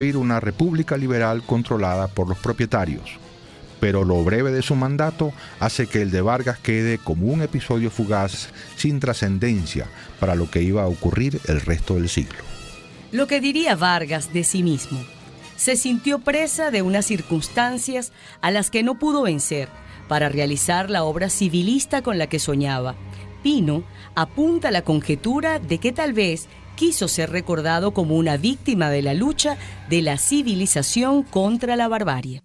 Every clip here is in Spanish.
una república liberal controlada por los propietarios, pero lo breve de su mandato hace que el de Vargas quede como un episodio fugaz sin trascendencia para lo que iba a ocurrir el resto del siglo. Lo que diría Vargas de sí mismo: se sintió presa de unas circunstancias a las que no pudo vencer para realizar la obra civilista con la que soñaba. Pino apunta a la conjetura de que tal vez quiso ser recordado como una víctima de la lucha de la civilización contra la barbarie.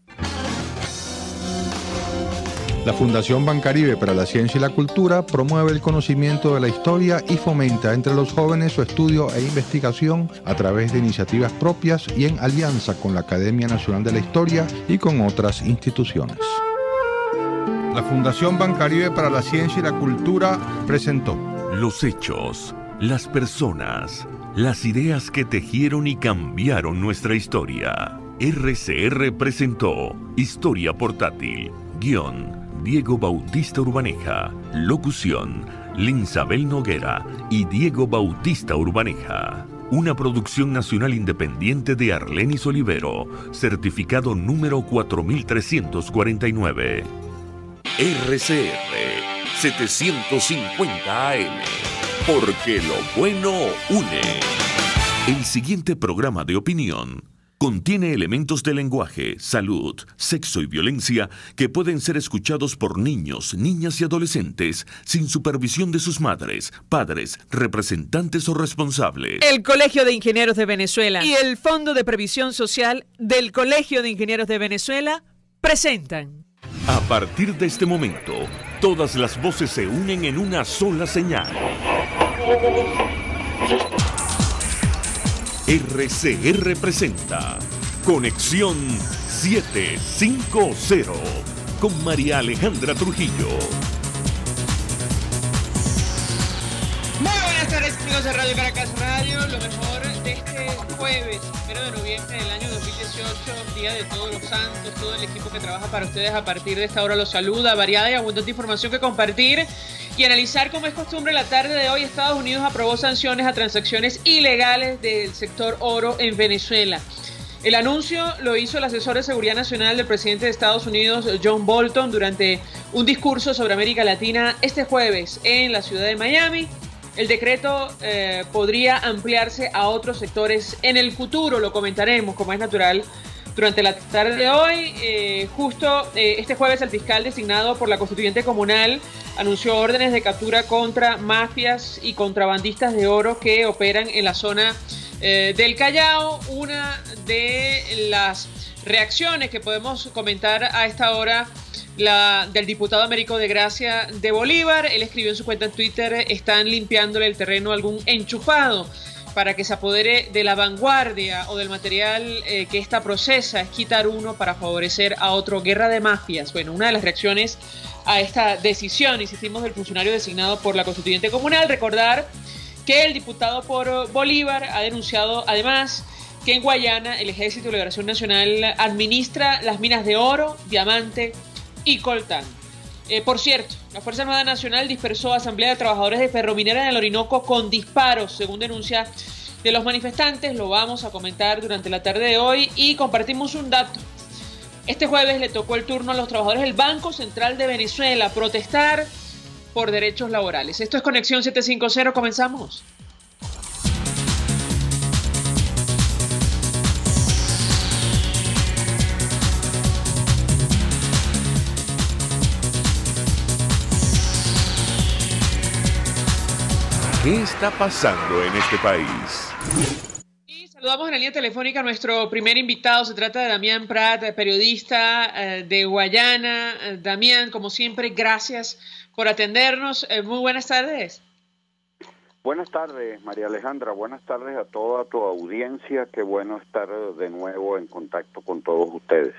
La Fundación Bancaribe para la Ciencia y la Cultura promueve el conocimiento de la historia y fomenta entre los jóvenes su estudio e investigación a través de iniciativas propias y en alianza con la Academia Nacional de la Historia y con otras instituciones. La Fundación Bancaribe para la Ciencia y la Cultura presentó los hechos, las personas, las ideas que tejieron y cambiaron nuestra historia. RCR presentó Historia Portátil. Guión: Diego Bautista Urbaneja. Locución: Linsabel Noguera y Diego Bautista Urbaneja. Una producción nacional independiente de Arlenis Olivero. Certificado número 4349. RCR 750 AM. Porque lo bueno une. El siguiente programa de opinión contiene elementos de lenguaje, salud, sexo y violencia que pueden ser escuchados por niños, niñas y adolescentes sin supervisión de sus madres, padres, representantes o responsables. El Colegio de Ingenieros de Venezuela y el Fondo de Previsión Social del Colegio de Ingenieros de Venezuela presentan. A partir de este momento, todas las voces se unen en una sola señal. RCR presenta Conexión 750 con María Alejandra Trujillo. Muy buenas tardes, amigos de Radio Caracas Radio. Lo mejor de este jueves, 1 de noviembre del año 2018, Día de Todos los Santos. Todo el equipo que trabaja para ustedes a partir de esta hora los saluda. Variada y abundante información que compartir y analizar. Como es costumbre, la tarde de hoy Estados Unidos aprobó sanciones a transacciones ilegales del sector oro en Venezuela. El anuncio lo hizo el asesor de Seguridad Nacional del presidente de Estados Unidos, John Bolton, durante un discurso sobre América Latina este jueves en la ciudad de Miami. El decreto podría ampliarse a otros sectores en el futuro, lo comentaremos como es natural durante la tarde de hoy. Este jueves el fiscal designado por la constituyente comunal anunció órdenes de captura contra mafias y contrabandistas de oro que operan en la zona del Callao. Una de las reacciones que podemos comentar a esta hora, la del diputado Américo de Gracia de Bolívar. Él escribió en su cuenta en Twitter: están limpiándole el terreno a algún enchufado para que se apodere de la vanguardia o del material que ésta procesa. Es quitar uno para favorecer a otro. Guerra de mafias. Bueno, una de las reacciones a esta decisión, insistimos, del funcionario designado por la constituyente comunal. Recordar que el diputado por Bolívar ha denunciado además que en Guayana el Ejército de Liberación Nacional administra las minas de oro, diamante y coltán. Por cierto, la Fuerza Armada Nacional dispersó asamblea de trabajadores de Ferrominera en el Orinoco con disparos, según denuncia de los manifestantes. Lo vamos a comentar durante la tarde de hoy y compartimos un dato. Este jueves le tocó el turno a los trabajadores del Banco Central de Venezuela protestar por derechos laborales. Esto es Conexión 750, comenzamos. ¿Qué está pasando en este país? Y saludamos en la línea telefónica a nuestro primer invitado. Se trata de Damián Prat, periodista de Guayana. Damián, como siempre, gracias por atendernos. Muy buenas tardes. Buenas tardes, María Alejandra. Buenas tardes a toda tu audiencia. Qué bueno estar de nuevo en contacto con todos ustedes.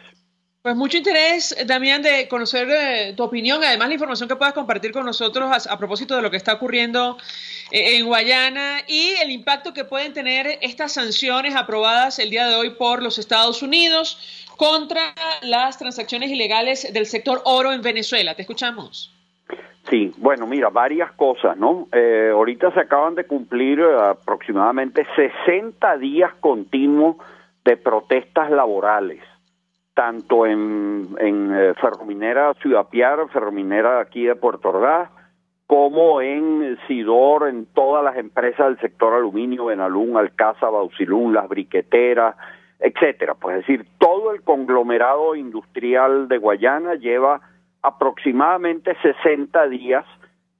Pues mucho interés, Damián, de conocer tu opinión, además la información que puedas compartir con nosotros a propósito de lo que está ocurriendo en Guayana y el impacto que pueden tener estas sanciones aprobadas el día de hoy por los Estados Unidos contra las transacciones ilegales del sector oro en Venezuela. Te escuchamos. Sí, bueno, mira, varias cosas, ¿no? Ahorita se acaban de cumplir aproximadamente 60 días continuos de protestas laborales, tanto en Ferrominera Ciudad Piar, Ferrominera aquí de Puerto Ordaz, como en Sidor, en todas las empresas del sector aluminio, Benalún, Alcázar, Bausilún, las briqueteras, etcétera. Pues es decir, todo el conglomerado industrial de Guayana lleva aproximadamente 60 días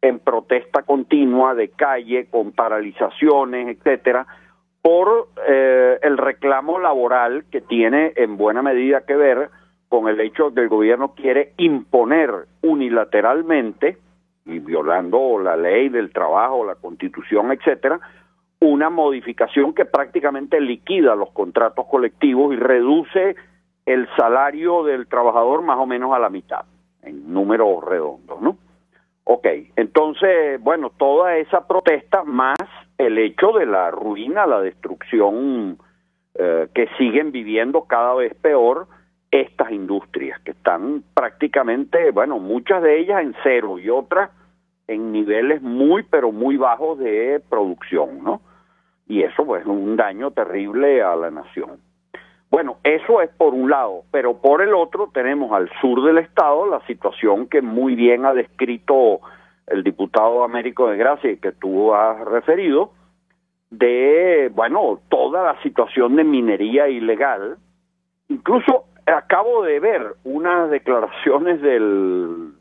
en protesta continua de calle, con paralizaciones, etcétera, por el reclamo laboral que tiene en buena medida que ver con el hecho de que el gobierno quiere imponer unilateralmente, y violando la ley del trabajo, la Constitución, etcétera, una modificación que prácticamente liquida los contratos colectivos y reduce el salario del trabajador más o menos a la mitad, en números redondos, ¿no? Ok, entonces, bueno, toda esa protesta más el hecho de la ruina, la destrucción que siguen viviendo cada vez peor estas industrias, que están prácticamente, bueno, muchas de ellas en cero y otras en niveles muy, pero muy bajos de producción, ¿no? Y eso, pues, es un daño terrible a la nación. Bueno, eso es por un lado, pero por el otro tenemos al sur del estado la situación que muy bien ha descrito el diputado Américo de Gracia y que tú has referido, de, bueno, toda la situación de minería ilegal. Incluso acabo de ver unas declaraciones del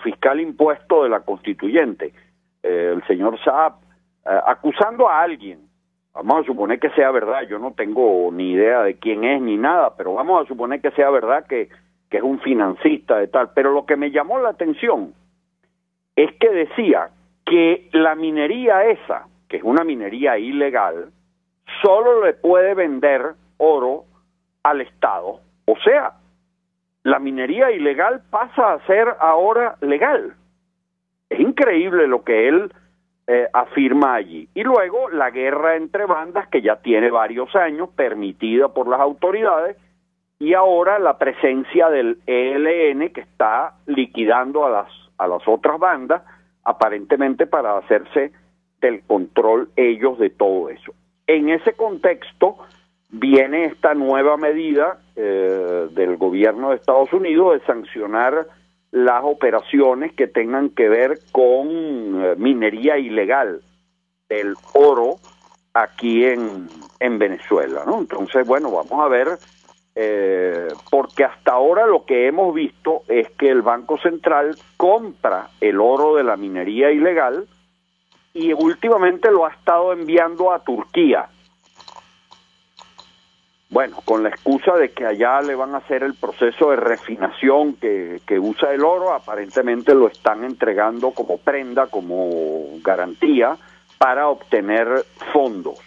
fiscal impuesto de la constituyente, el señor Saab, acusando a alguien. Vamos a suponer que sea verdad, yo no tengo ni idea de quién es ni nada, pero vamos a suponer que sea verdad que es un financista de tal. Pero lo que me llamó la atención es que decía que la minería esa, que es una minería ilegal, solo le puede vender oro al Estado. O sea, la minería ilegal pasa a ser ahora legal. Es increíble lo que él afirma allí. Y luego la guerra entre bandas, que ya tiene varios años, permitida por las autoridades, y ahora la presencia del ELN, que está liquidando a las otras bandas, aparentemente para hacerse del control ellos de todo eso. En ese contexto viene esta nueva medida del gobierno de Estados Unidos de sancionar las operaciones que tengan que ver con minería ilegal del oro aquí en Venezuela, ¿no? Entonces, bueno, vamos a ver, porque hasta ahora lo que hemos visto es que el Banco Central compra el oro de la minería ilegal y últimamente lo ha estado enviando a Turquía. Bueno, con la excusa de que allá le van a hacer el proceso de refinación que usa el oro, aparentemente lo están entregando como prenda, como garantía, para obtener fondos.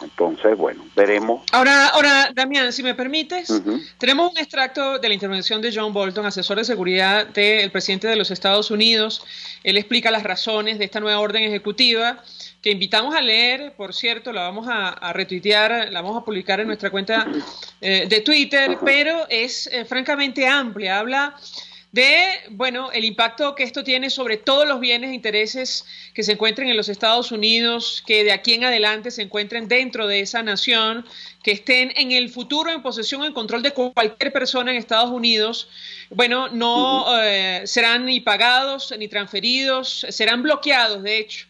Entonces, bueno, veremos. Ahora, Damián, si me permites, tenemos un extracto de la intervención de John Bolton, asesor de seguridad del presidente de los Estados Unidos. Él explica las razones de esta nueva orden ejecutiva, que invitamos a leer, por cierto, la vamos a retuitear, la vamos a publicar en nuestra cuenta de Twitter, pero es francamente amplia. Habla de, bueno, el impacto que esto tiene sobre todos los bienes e intereses que se encuentren en los Estados Unidos, que de aquí en adelante se encuentren dentro de esa nación, que estén en el futuro en posesión o en control de cualquier persona en Estados Unidos. Bueno, no serán ni pagados ni transferidos, serán bloqueados, de hecho.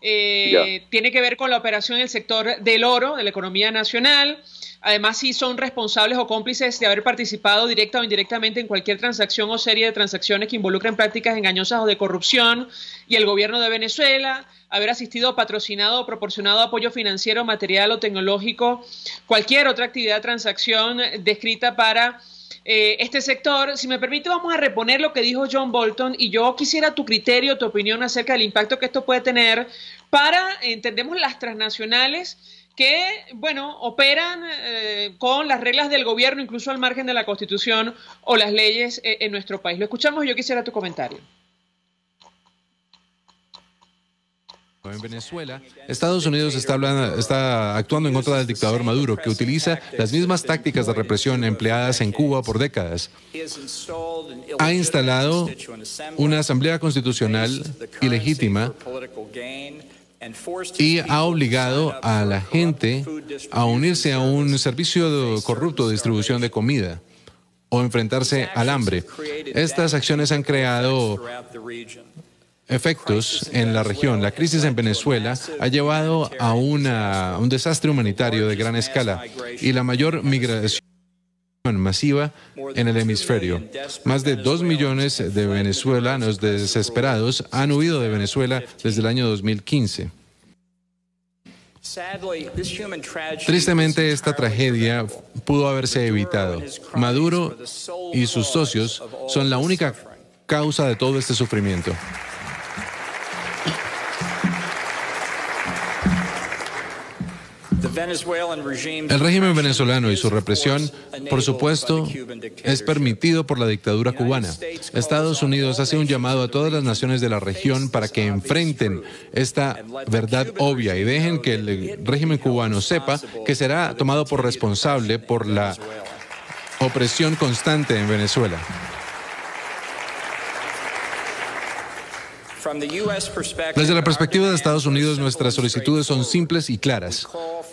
Tiene que ver con la operación en el sector del oro, de la economía nacional. Además, si son responsables o cómplices de haber participado directa o indirectamente en cualquier transacción o serie de transacciones que involucren prácticas engañosas o de corrupción, y el gobierno de Venezuela, haber asistido, patrocinado o proporcionado apoyo financiero, material o tecnológico, cualquier otra actividad, transacción descrita para este sector. Si me permite, vamos a reponer lo que dijo John Bolton, y yo quisiera tu criterio, tu opinión acerca del impacto que esto puede tener para, entendemos, las transnacionales que, bueno, operan con las reglas del gobierno, incluso al margen de la Constitución o las leyes en nuestro país. Lo escuchamos y yo quisiera tu comentario. En Venezuela, Estados Unidos está actuando en contra del dictador Maduro, que utiliza las mismas tácticas de represión empleadas en Cuba por décadas. Ha instalado una asamblea constitucional ilegítima y ha obligado a la gente a unirse a un servicio corrupto de distribución de comida o enfrentarse al hambre. Estas acciones han creado efectos en la región. La crisis en Venezuela ha llevado a un desastre humanitario de gran escala y la mayor migración masiva en el hemisferio. Más de 2 millones de venezolanos desesperados han huido de Venezuela desde el año 2015. Tristemente, esta tragedia pudo haberse evitado. Maduro y sus socios son la única causa de todo este sufrimiento. El régimen venezolano y su represión, por supuesto, es permitido por la dictadura cubana. Estados Unidos hace un llamado a todas las naciones de la región para que enfrenten esta verdad obvia y dejen que el régimen cubano sepa que será tomado por responsable por la opresión constante en Venezuela. Desde la perspectiva de Estados Unidos, nuestras solicitudes son simples y claras.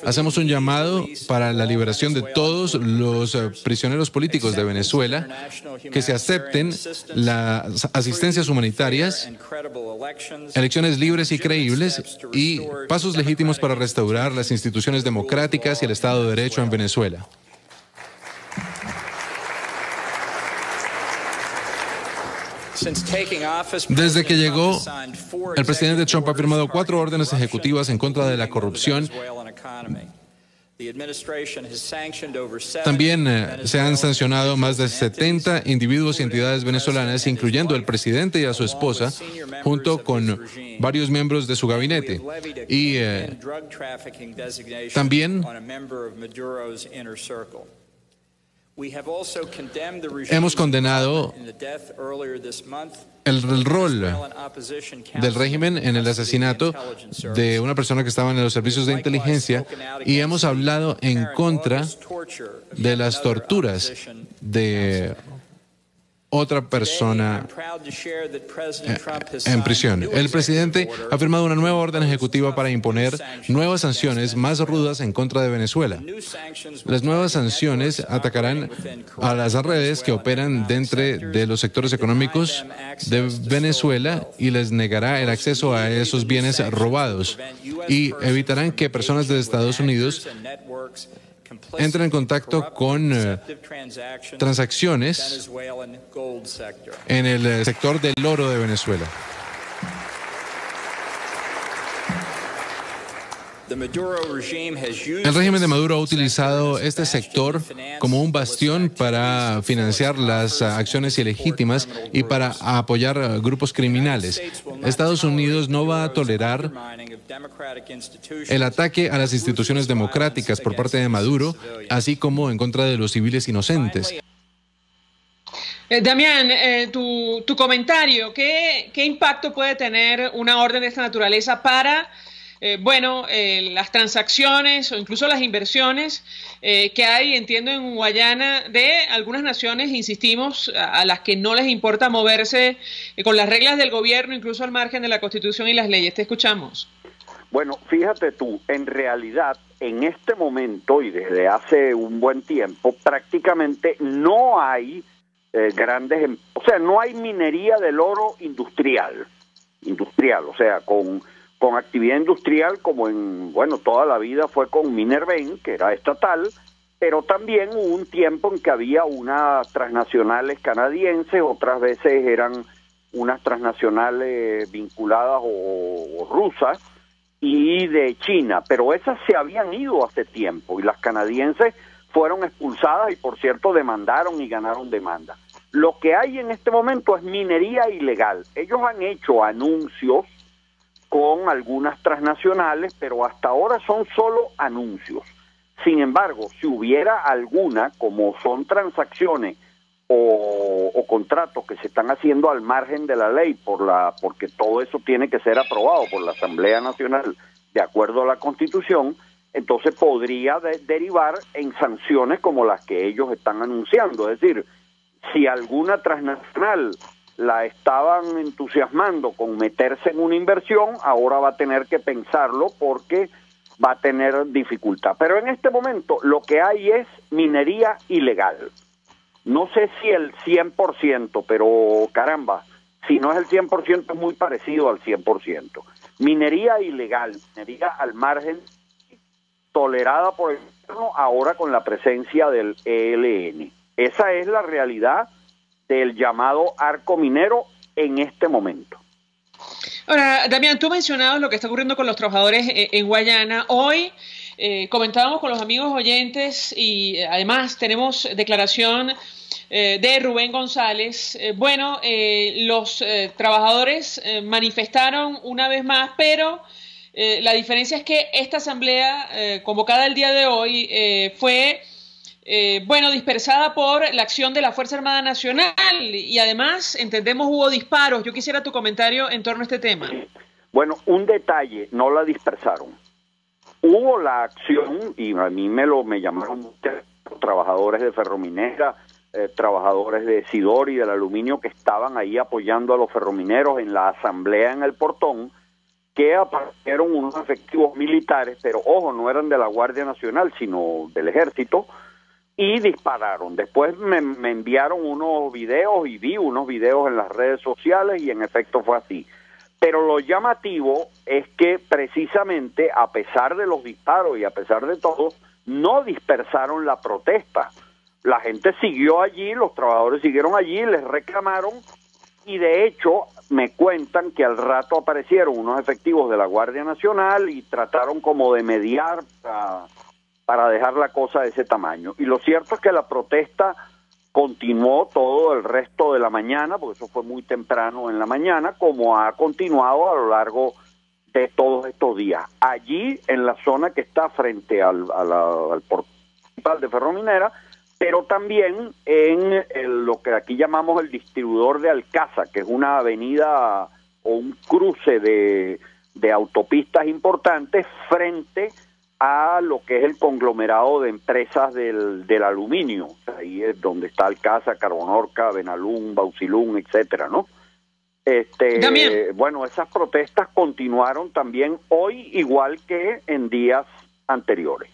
Hacemos un llamado para la liberación de todos los prisioneros políticos de Venezuela, que se acepten las asistencias humanitarias, elecciones libres y creíbles y pasos legítimos para restaurar las instituciones democráticas y el Estado de Derecho en Venezuela. Desde que llegó, el presidente Trump ha firmado 4 órdenes ejecutivas en contra de la corrupción. También se han sancionado más de 70 individuos y entidades venezolanas, incluyendo al presidente y a su esposa, junto con varios miembros de su gabinete. Y también hemos condenado el rol del régimen en el asesinato de una persona que estaba en los servicios de inteligencia y hemos hablado en contra de las torturas de otra persona en prisión. El presidente ha firmado una nueva orden ejecutiva para imponer nuevas sanciones más rudas en contra de Venezuela. Las nuevas sanciones atacarán a las redes que operan dentro de los sectores económicos de Venezuela y les negará el acceso a esos bienes robados y evitarán que personas de Estados Unidos entren en contacto con transacciones en el sector del oro de Venezuela. El régimen de Maduro ha utilizado este sector como un bastión para financiar las acciones ilegítimas y para apoyar grupos criminales. Estados Unidos no va a tolerar el ataque a las instituciones democráticas por parte de Maduro, así como en contra de los civiles inocentes. Damián, tu comentario, ¿qué impacto puede tener una orden de esta naturaleza para las transacciones o incluso las inversiones que hay, entiendo, en Guayana de algunas naciones, insistimos, a las que no les importa moverse con las reglas del gobierno, incluso al margen de la Constitución y las leyes? Te escuchamos. Bueno, fíjate tú, en realidad, en este momento y desde hace un buen tiempo, prácticamente no hay no hay minería del oro industrial, o sea, con actividad industrial como toda la vida fue con Minerven, que era estatal, pero también hubo un tiempo en que había unas transnacionales canadienses, otras veces eran unas transnacionales vinculadas o rusas y de China, pero esas se habían ido hace tiempo y las canadienses fueron expulsadas y, por cierto, demandaron y ganaron demanda. Lo que hay en este momento es minería ilegal. Ellos han hecho anuncios con algunas transnacionales, pero hasta ahora son solo anuncios. Sin embargo, si hubiera alguna, como son transacciones o contratos que se están haciendo al margen de la ley, porque todo eso tiene que ser aprobado por la Asamblea Nacional de acuerdo a la Constitución, entonces podría derivar en sanciones como las que ellos están anunciando. Es decir, si alguna transnacional la estaban entusiasmando con meterse en una inversión, ahora va a tener que pensarlo porque va a tener dificultad. Pero en este momento lo que hay es minería ilegal. No sé si el 100%, pero caramba, si no es el 100% es muy parecido al 100%. Minería ilegal, minería al margen, tolerada por el gobierno, ahora con la presencia del ELN. Esa es la realidad del llamado arco minero en este momento. Ahora, Damián, tú mencionabas lo que está ocurriendo con los trabajadores en Guayana. Hoy comentábamos con los amigos oyentes y además tenemos declaración de Rubén González. Los trabajadores manifestaron una vez más, pero la diferencia es que esta asamblea convocada el día de hoy fue dispersada por la acción de la Fuerza Armada Nacional y además, entendemos, hubo disparos. Yo quisiera tu comentario en torno a este tema. Bueno, un detalle, no la dispersaron. Hubo la acción, y a mí me llamaron muchos trabajadores de Ferrominera, trabajadores de Sidor y del aluminio que estaban ahí apoyando a los ferromineros en la asamblea en el Portón, que aparecieron unos efectivos militares, pero ojo, no eran de la Guardia Nacional, sino del Ejército, y dispararon. Después me enviaron unos videos y vi unos videos en las redes sociales y en efecto fue así. Pero lo llamativo es que precisamente a pesar de los disparos y a pesar de todo, no dispersaron la protesta. La gente siguió allí, los trabajadores siguieron allí, les reclamaron y de hecho me cuentan que al rato aparecieron unos efectivos de la Guardia Nacional y trataron como de mediar para dejar la cosa de ese tamaño. Y lo cierto es que la protesta continuó todo el resto de la mañana, porque eso fue muy temprano en la mañana, como ha continuado a lo largo de todos estos días. Allí, en la zona que está frente al portal de Ferrominera, pero también en lo que aquí llamamos el distribuidor de Alcázar, que es una avenida o un cruce de autopistas importantes frente a lo que es el conglomerado de empresas del aluminio. Ahí es donde está Alcázar, Carbonorca, Benalún, Bauxilún, etcétera, ¿no? Bueno, esas protestas continuaron también hoy, igual que en días anteriores.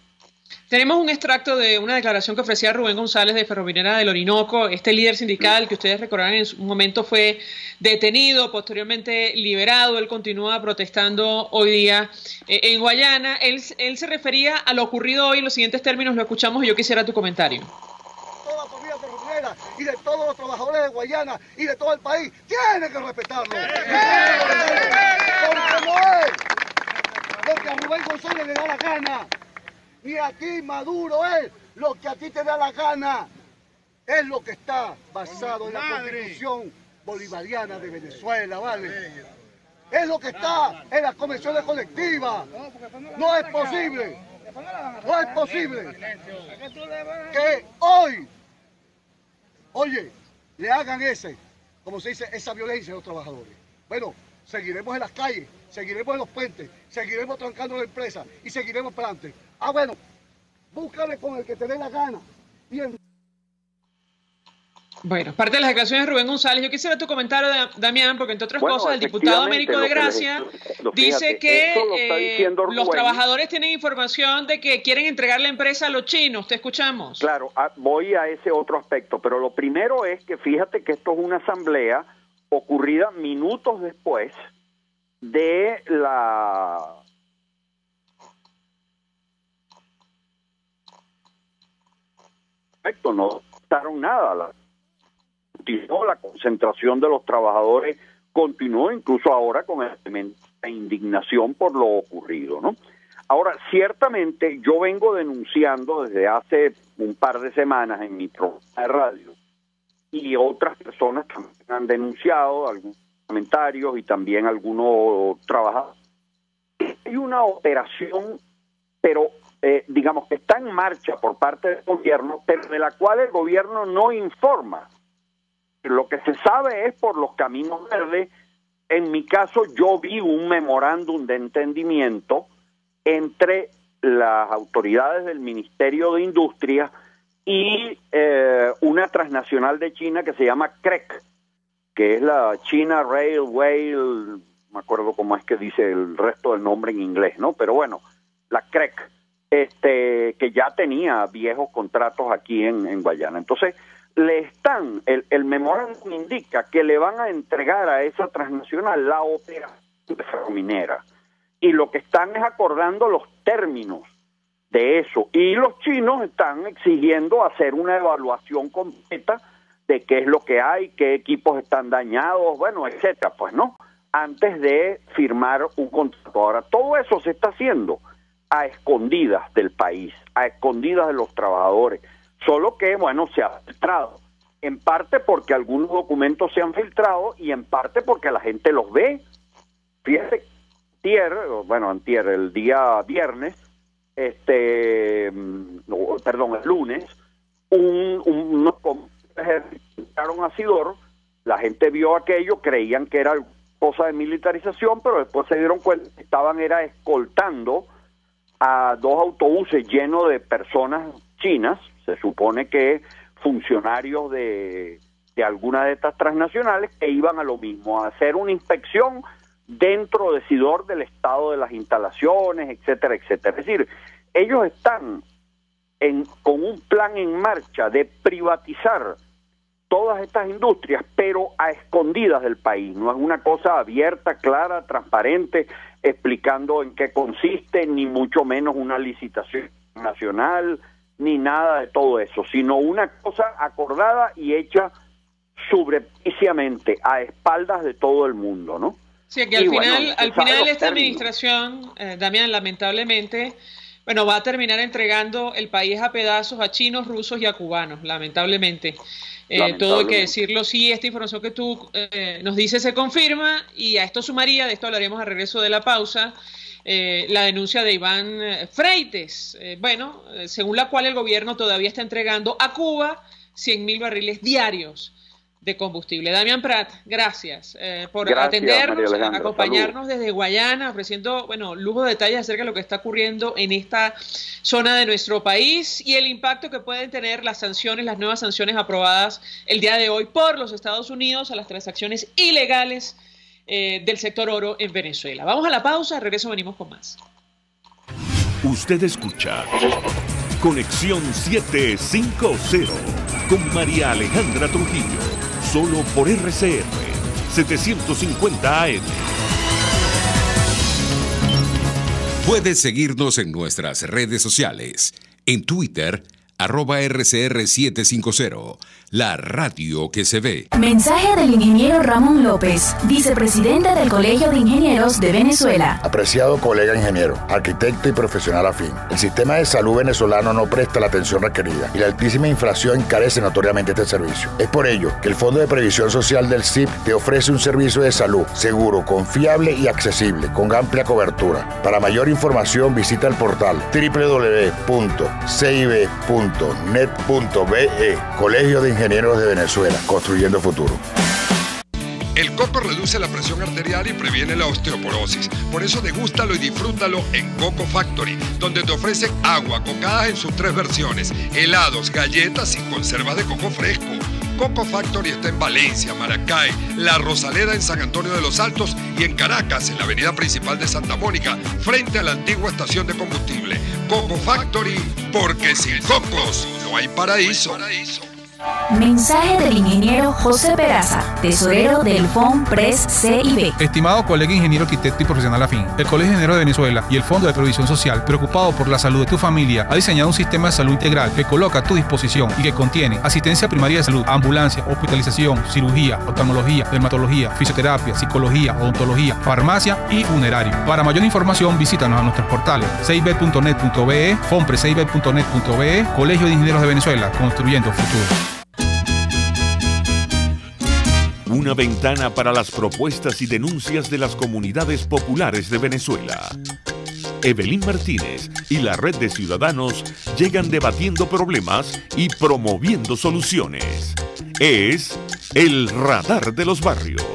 Tenemos un extracto de una declaración que ofrecía Rubén González de Ferrominera del Orinoco, este líder sindical que ustedes recordarán en un momento fue detenido, posteriormente liberado. Él continúa protestando hoy día en Guayana. Él se refería a lo ocurrido hoy en los siguientes términos, lo escuchamos y yo quisiera tu comentario. Toda la familia ferrominera y de todos los trabajadores de Guayana y de todo el país tiene que respetarlo. Porque no es lo que a Rubén González le da la gana. Ni a ti, Maduro, es lo que a ti te da la gana. Es lo que está basado en la Constitución Bolivariana de Venezuela, ¿vale? Es lo que está en las convenciones colectivas. No es posible, no es posible que hoy, oye, le hagan como se dice, esa violencia a los trabajadores. Bueno, seguiremos en las calles, seguiremos en los puentes, seguiremos trancando la empresa y seguiremos para adelante. Bueno, búscale con el que te dé la gana. Bueno, parte de las declaraciones de Rubén González. Yo quisiera tu comentario, Damián, porque entre otras cosas, el diputado Américo de Gracia dice que los trabajadores tienen información de que quieren entregar la empresa a los chinos. Te escuchamos. Claro, voy a ese otro aspecto, pero lo primero es que fíjate que esto es una asamblea ocurrida minutos después de la... No pasaron nada, continuó la concentración de los trabajadores, continuó incluso ahora con la indignación por lo ocurrido, ¿no? Ahora, ciertamente yo vengo denunciando desde hace un par de semanas en mi programa de radio y otras personas también han denunciado, algunos comentarios y también algunos trabajadores. Hay una operación, pero digamos que está en marcha por parte del gobierno, pero de la cual el gobierno no informa. Lo que se sabe es por los caminos verdes. En mi caso, yo vi un memorándum de entendimiento entre las autoridades del Ministerio de Industria y una transnacional de China que se llama CREC, que es la China Railway, no me acuerdo cómo es que dice el resto del nombre en inglés, ¿no? Pero bueno, la CREC, que ya tenía viejos contratos aquí en Guayana. Entonces, el memorándum indica que le van a entregar a esa transnacional la operación de Ferrominera, y lo que están es acordando los términos de eso, y los chinos están exigiendo hacer una evaluación completa de qué es lo que hay, qué equipos están dañados, bueno, etcétera, pues, ¿no? Antes de firmar un contrato. Ahora, todo eso se está haciendo a escondidas del país, a escondidas de los trabajadores, solo que, bueno, se ha filtrado, en parte porque algunos documentos se han filtrado y en parte porque la gente los ve. Fíjate, antier, el día viernes, el lunes, unos entraron a Sidor, la gente vio aquello, creían que era cosa de militarización, pero después se dieron cuenta que estaban escoltando a 2 autobuses llenos de personas chinas, se supone que funcionarios de alguna de estas transnacionales, que iban a lo mismo, a hacer una inspección dentro de Sidor del estado de las instalaciones, etcétera, etcétera. Es decir, ellos están con un plan en marcha de privatizar todas estas industrias, pero a escondidas del país. No es una cosa abierta, clara, transparente, explicando en qué consiste, ni mucho menos una licitación nacional, ni nada de todo eso, sino una cosa acordada y hecha subrepticiamente, a espaldas de todo el mundo, ¿no? Sí, que al final esta administración, Damián, lamentablemente, bueno, va a terminar entregando el país a pedazos a chinos, rusos y a cubanos, lamentablemente. Todo hay que decirlo. Sí, esta información que tú nos dices se confirma, y a esto sumaría, de esto hablaremos al regreso de la pausa, la denuncia de Iván Freites, según la cual el gobierno todavía está entregando a Cuba 100.000 barriles diarios de combustible. Damián Prat, gracias por atendernos, acompañarnos desde Guayana, ofreciendo, lujo de detalles acerca de lo que está ocurriendo en esta zona de nuestro país y el impacto que pueden tener las nuevas sanciones aprobadas el día de hoy por los Estados Unidos a las transacciones ilegales del sector oro en Venezuela. Vamos a la pausa, de regreso venimos con más. Usted escucha Conexión 750 con María Alejandra Trujillo, solo por RCR 750 AM. Puedes seguirnos en nuestras redes sociales. En Twitter, @RCR750, la radio que se ve. Mensaje del ingeniero Ramón López, vicepresidente del Colegio de Ingenieros de Venezuela. Apreciado colega ingeniero, arquitecto y profesional afín, el sistema de salud venezolano no presta la atención requerida y la altísima inflación encarece notoriamente este servicio. Es por ello que el Fondo de Previsión Social del CIP te ofrece un servicio de salud seguro, confiable y accesible, con amplia cobertura. Para mayor información visita el portal www.cib.net.be. Colegio de Ingenieros de Venezuela, construyendo futuro. El coco reduce la presión arterial y previene la osteoporosis. Por eso degústalo y disfrútalo en Coco Factory, donde te ofrecen agua, cocadas en sus 3 versiones, helados, galletas y conservas de coco fresco. Coco Factory está en Valencia, Maracay, La Rosaleda en San Antonio de los Altos y en Caracas, en la avenida principal de Santa Mónica, frente a la antigua estación de combustible. Coco Factory, porque sin cocos no hay paraíso. Mensaje del ingeniero José Peraza, tesorero del FONPRES CIB. Estimado colega ingeniero, arquitecto y profesional afín, el Colegio de Ingenieros de Venezuela y el Fondo de Previsión Social, preocupado por la salud de tu familia, ha diseñado un sistema de salud integral que coloca a tu disposición y que contiene asistencia primaria de salud, ambulancia, hospitalización, cirugía, oftalmología, dermatología, fisioterapia, psicología, odontología, farmacia y funerario. Para mayor información, visítanos a nuestros portales cib.net.be, fonprescib.net.be, Colegio de Ingenieros de Venezuela, construyendo futuro. Una ventana para las propuestas y denuncias de las comunidades populares de Venezuela. Evelyn Martínez y la red de ciudadanos llegan debatiendo problemas y promoviendo soluciones. Es el Radar de los Barrios.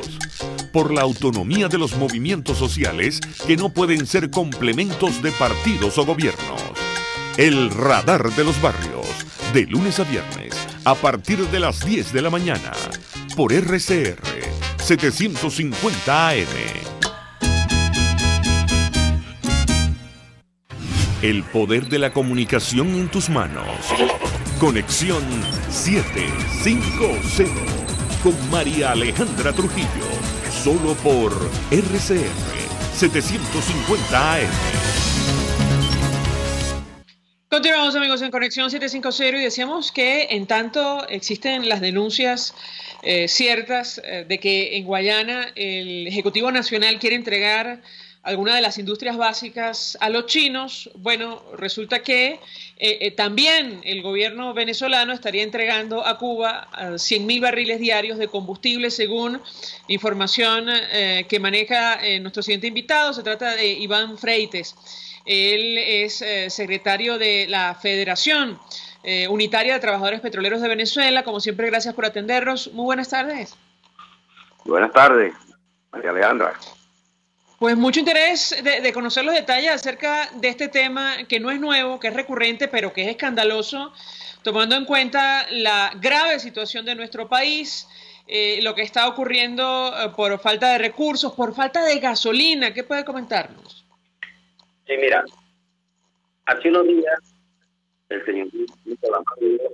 Por la autonomía de los movimientos sociales que no pueden ser complementos de partidos o gobiernos. El Radar de los Barrios, de lunes a viernes, a partir de las 10 de la mañana, por RCR 750 AM. El poder de la comunicación en tus manos. Conexión 750 con María Alejandra Trujillo. Solo por RCR 750 AM. Continuamos, amigos, en Conexión 750 y decíamos que en tanto existen las denuncias ciertas de que en Guayana el Ejecutivo Nacional quiere entregar alguna de las industrias básicas a los chinos. Bueno, resulta que también el gobierno venezolano estaría entregando a Cuba 100.000 barriles diarios de combustible, según información que maneja nuestro siguiente invitado. Se trata de Iván Freites. Él es secretario de la Federación Unitaria de Trabajadores Petroleros de Venezuela. Como siempre, gracias por atendernos. Muy buenas tardes. Buenas tardes, María Alejandra. Pues mucho interés de conocer los detalles acerca de este tema que no es nuevo, que es recurrente, pero que es escandaloso, tomando en cuenta la grave situación de nuestro país, lo que está ocurriendo por falta de recursos, por falta de gasolina. ¿Qué puede comentarnos? Sí, mira, hace unos días el señor Nicolás Maduro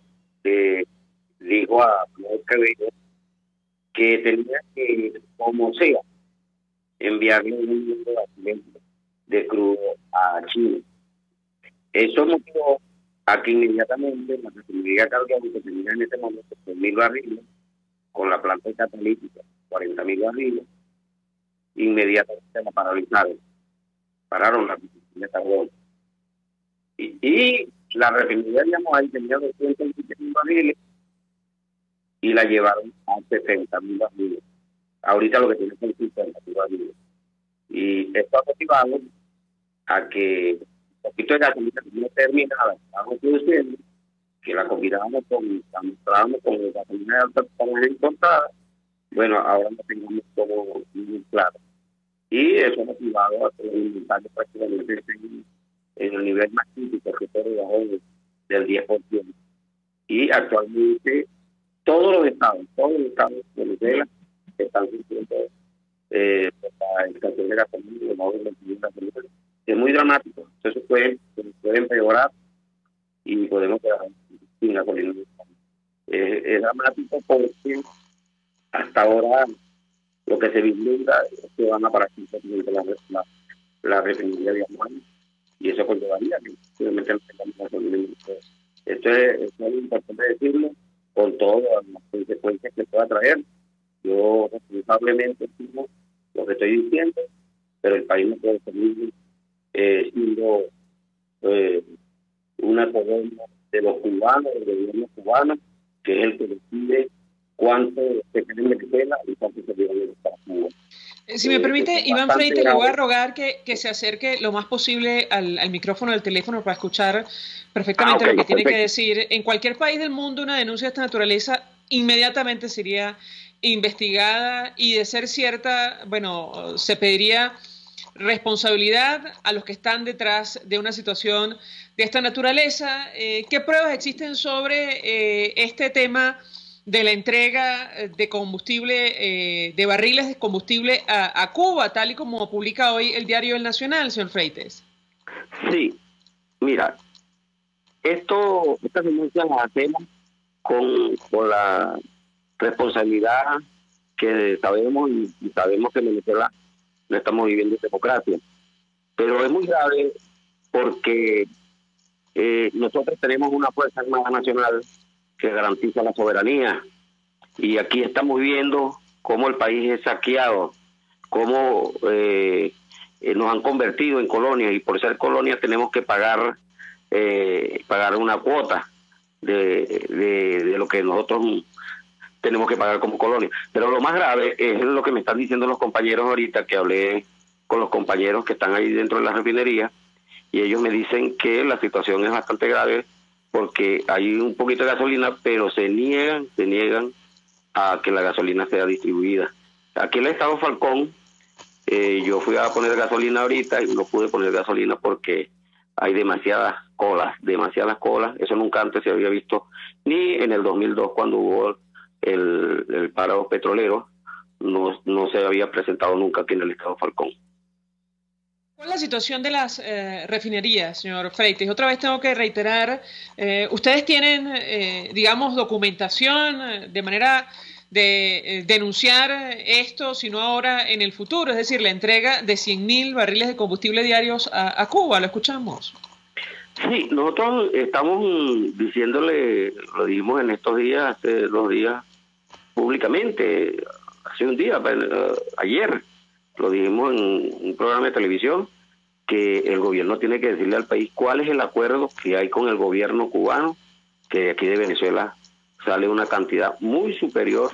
dijo a Quevedo que tenía que, como sea, enviarle un millón de barriles de crudo a China. Eso motivó a que inmediatamente la refinería Calderón, que tenía en ese momento 100.000 barriles, con la planta catalítica, 40.000 barriles, inmediatamente la paralizaron. Pararon la refinería Calderón. Y la refinería de Yamoay tenía 220.000 barriles y la llevaron a 70.000 barriles. Ahorita lo que tiene son 50.000 barriles. Y esto ha motivado a que un poquito de gasolina no terminada, estamos produciendo, que la combinamos con gasolina de alta importada. Bueno, ahora no tengamos todo muy claro. Y eso ha motivado a que los inventarios prácticamente estén en el nivel más crítico, que está debajo del 10%. Y actualmente todos los estados de Venezuela están sufriendo la escasez de gasolina. Es muy dramático. Eso puede empeorar y podemos quedar sin gasolina. Es dramático porque hasta ahora lo que se vislumbra es que van a parar la refinería de Yamoay, y eso conllevaría que simplemente no tengamos gasolina. Esto es muy importante decirlo, con todas las consecuencias que pueda traer. Yo responsablemente digo lo que estoy diciendo, pero el país no puede seguir siendo una colonia de los cubanos, del gobierno cubano, que es el que decide cuánto se quiere en Venezuela y cuánto se quiere para Cuba. Si me permite, Iván Freites, le voy a rogar que se acerque lo más posible al micrófono del teléfono para escuchar perfectamente lo que tiene que decir. En cualquier país del mundo, una denuncia de esta naturaleza inmediatamente sería investigada y, de ser cierta, bueno, se pediría responsabilidad a los que están detrás de una situación de esta naturaleza. ¿Qué pruebas existen sobre este tema de la entrega de combustible, de barriles de combustible a Cuba, tal y como publica hoy el diario El Nacional, señor Freites? Sí, mira, estas denuncias las hacemos con la responsabilidad que sabemos, y sabemos que en Venezuela no estamos viviendo democracia, pero es muy grave porque nosotros tenemos una Fuerza Armada Nacional que garantiza la soberanía, y aquí estamos viendo cómo el país es saqueado, cómo nos han convertido en colonia, y por ser colonia tenemos que pagar una cuota de lo que nosotros tenemos que pagar como colonia. Pero lo más grave es lo que me están diciendo los compañeros ahorita, que hablé con los compañeros que están ahí dentro de la refinería, y ellos me dicen que la situación es bastante grave porque hay un poquito de gasolina, pero se niegan a que la gasolina sea distribuida. Aquí en el estado Falcón, yo fui a poner gasolina ahorita y no pude poner gasolina porque hay demasiadas colas. Eso nunca antes se había visto, ni en el 2002 cuando hubo el paro petrolero, no se había presentado nunca aquí en el estado Falcón. ¿Cuál es la situación de las refinerías, señor Freites? Otra vez tengo que reiterar, ustedes tienen, digamos, documentación de manera de denunciar esto, sino ahora en el futuro, es decir, la entrega de 100.000 barriles de combustible diarios a Cuba. ¿Lo escuchamos? Sí, nosotros estamos diciéndole, lo dijimos en estos días, hace 2 días, públicamente, hace un día, ayer, lo dijimos en un programa de televisión, que el gobierno tiene que decirle al país cuál es el acuerdo que hay con el gobierno cubano, que aquí de Venezuela sale una cantidad muy superior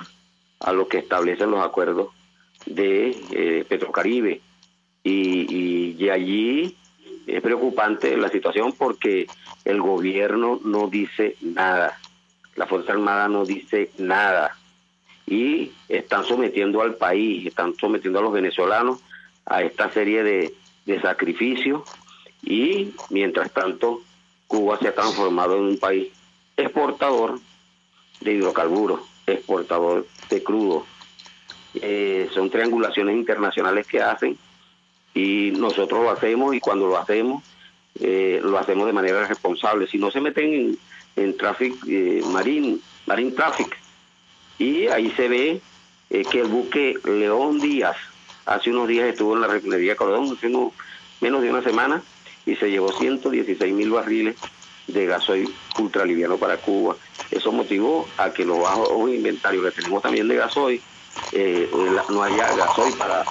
a lo que establecen los acuerdos de Petrocaribe. Y allí es preocupante la situación porque el gobierno no dice nada, la Fuerza Armada no dice nada, y están sometiendo al país, están sometiendo a los venezolanos a esta serie de sacrificios, y mientras tanto Cuba se ha transformado en un país exportador de hidrocarburos, exportador de crudo. Son triangulaciones internacionales que hacen, y nosotros lo hacemos, y cuando lo hacemos de manera responsable. Si no, se meten en marine traffic, y ahí se ve que el buque León Díaz hace unos días estuvo en la refinería Cordón, hace menos de una semana, y se llevó 116.000 barriles de gasoil ultraliviano para Cuba. Eso motivó a que los bajos inventarios que tenemos también de gasoil, no haya gasoil para